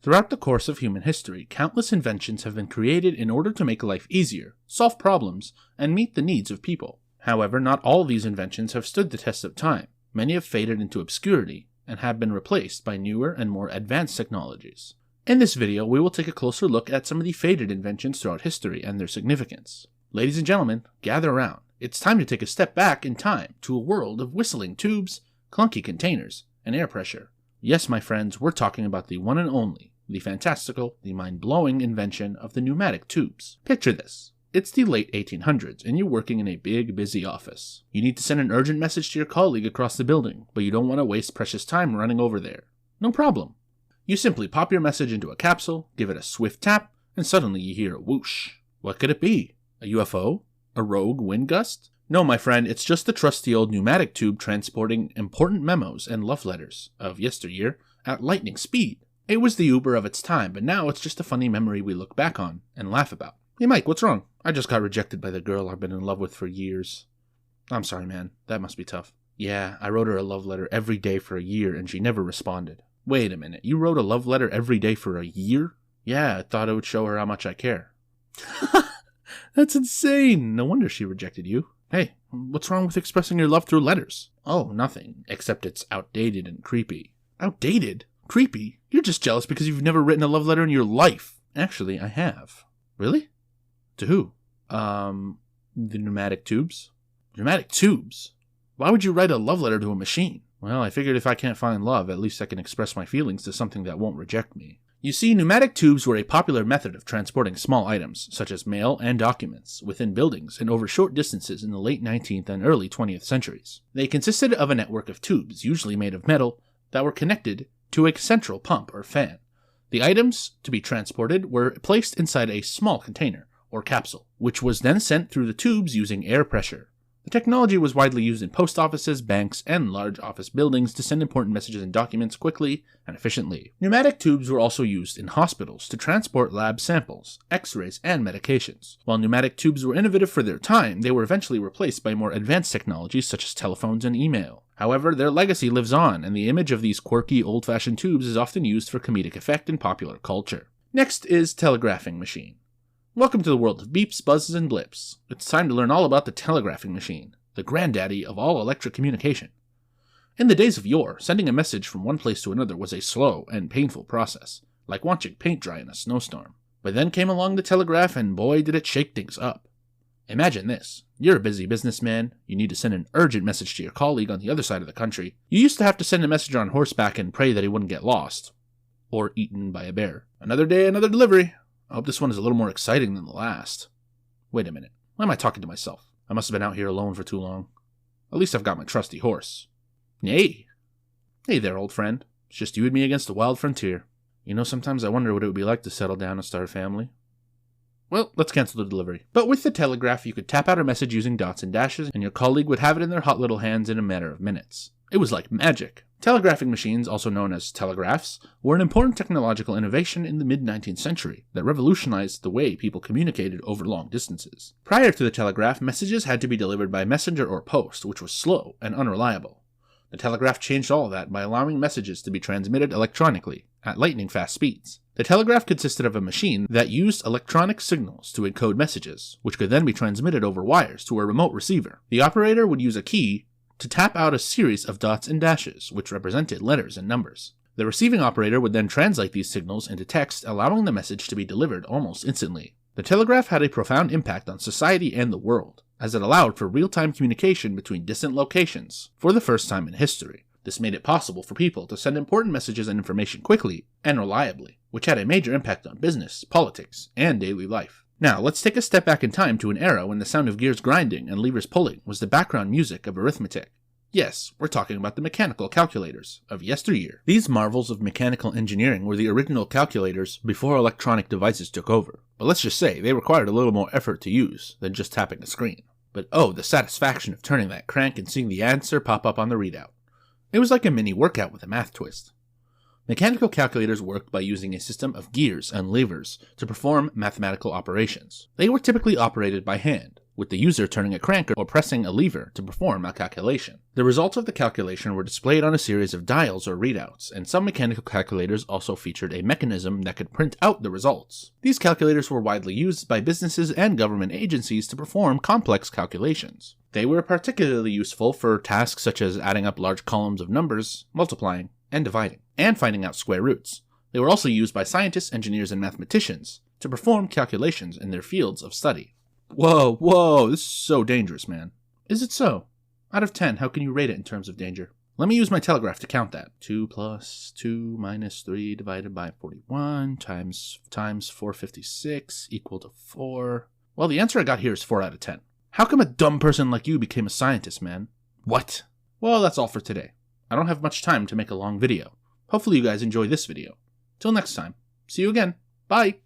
Throughout the course of human history, countless inventions have been created in order to make life easier, solve problems, and meet the needs of people. However, not all these inventions have stood the test of time. Many have faded into obscurity and have been replaced by newer and more advanced technologies. In this video, we will take a closer look at some of the faded inventions throughout history and their significance. Ladies and gentlemen, gather around. It's time to take a step back in time to a world of whistling tubes, clunky containers, and air pressure. Yes, my friends, we're talking about the one and only, the fantastical, the mind-blowing invention of the pneumatic tubes. Picture this. It's the late 1800s, and you're working in a big, busy office. You need to send an urgent message to your colleague across the building, but you don't want to waste precious time running over there. No problem. You simply pop your message into a capsule, give it a swift tap, and suddenly you hear a whoosh. What could it be? A UFO? A rogue wind gust? No, my friend, it's just the trusty old pneumatic tube transporting important memos and love letters of yesteryear at lightning speed. It was the Uber of its time, but now it's just a funny memory we look back on and laugh about. Hey Mike, what's wrong? I just got rejected by the girl I've been in love with for years. I'm sorry, man. That must be tough. Yeah, I wrote her a love letter every day for a year and she never responded. Wait a minute, you wrote a love letter every day for a year? Yeah, I thought it would show her how much I care. That's insane! No wonder she rejected you. Hey, what's wrong with expressing your love through letters? Oh, nothing, except it's outdated and creepy. Outdated? Creepy? You're just jealous because you've never written a love letter in your life. Actually, I have. Really? To who? The pneumatic tubes? Pneumatic tubes? Why would you write a love letter to a machine? Well, I figured if I can't find love, at least I can express my feelings to something that won't reject me. You see, pneumatic tubes were a popular method of transporting small items, such as mail and documents, within buildings and over short distances in the late 19th and early 20th centuries. They consisted of a network of tubes, usually made of metal, that were connected to a central pump or fan. The items to be transported were placed inside a small container, or capsule, which was then sent through the tubes using air pressure. The technology was widely used in post offices, banks, and large office buildings to send important messages and documents quickly and efficiently. Pneumatic tubes were also used in hospitals to transport lab samples, x-rays, and medications. While pneumatic tubes were innovative for their time, they were eventually replaced by more advanced technologies such as telephones and email. However, their legacy lives on, and the image of these quirky, old-fashioned tubes is often used for comedic effect in popular culture. Next is Telegraphing Machine. Welcome to the world of beeps, buzzes, and blips. It's time to learn all about the telegraphing machine, the granddaddy of all electric communication. In the days of yore, sending a message from one place to another was a slow and painful process, like watching paint dry in a snowstorm. But then came along the telegraph, and boy did it shake things up. Imagine this. You're a busy businessman, you need to send an urgent message to your colleague on the other side of the country. You used to have to send a message on horseback and pray that he wouldn't get lost. Or eaten by a bear. Another day, another delivery. I hope this one is a little more exciting than the last. Wait a minute. Why am I talking to myself? I must have been out here alone for too long. At least I've got my trusty horse. Hey! Hey there, old friend. It's just you and me against the wild frontier. You know, sometimes I wonder what it would be like to settle down and start a family. Well, let's cancel the delivery. But with the telegraph, you could tap out a message using dots and dashes, and your colleague would have it in their hot little hands in a matter of minutes. It was like magic. Telegraphing machines, also known as telegraphs, were an important technological innovation in the mid-19th century that revolutionized the way people communicated over long distances. Prior to the telegraph, messages had to be delivered by messenger or post, which was slow and unreliable. The telegraph changed all of that by allowing messages to be transmitted electronically, at lightning-fast speeds. The telegraph consisted of a machine that used electronic signals to encode messages, which could then be transmitted over wires to a remote receiver. The operator would use a key to tap out a series of dots and dashes, which represented letters and numbers. The receiving operator would then translate these signals into text, allowing the message to be delivered almost instantly. The telegraph had a profound impact on society and the world, as it allowed for real-time communication between distant locations for the first time in history. This made it possible for people to send important messages and information quickly and reliably, which had a major impact on business, politics, and daily life. Now, let's take a step back in time to an era when the sound of gears grinding and levers pulling was the background music of arithmetic. Yes, we're talking about the mechanical calculators of yesteryear. These marvels of mechanical engineering were the original calculators before electronic devices took over. But let's just say they required a little more effort to use than just tapping a screen. But oh, the satisfaction of turning that crank and seeing the answer pop up on the readout. It was like a mini workout with a math twist. Mechanical calculators worked by using a system of gears and levers to perform mathematical operations. They were typically operated by hand, with the user turning a crank or pressing a lever to perform a calculation. The results of the calculation were displayed on a series of dials or readouts, and some mechanical calculators also featured a mechanism that could print out the results. These calculators were widely used by businesses and government agencies to perform complex calculations. They were particularly useful for tasks such as adding up large columns of numbers, multiplying, and dividing, and finding out square roots. They were also used by scientists, engineers, and mathematicians to perform calculations in their fields of study. Whoa, this is so dangerous, man. Is it so? Out of 10, how can you rate it in terms of danger? Let me use my telegraph to count that. 2 plus 2 minus 3 divided by 41 times 456 equal to 4. Well, the answer I got here is 4 out of 10. How come a dumb person like you became a scientist, man? What? Well, that's all for today. I don't have much time to make a long video. Hopefully you guys enjoy this video. Till next time. See you again. Bye!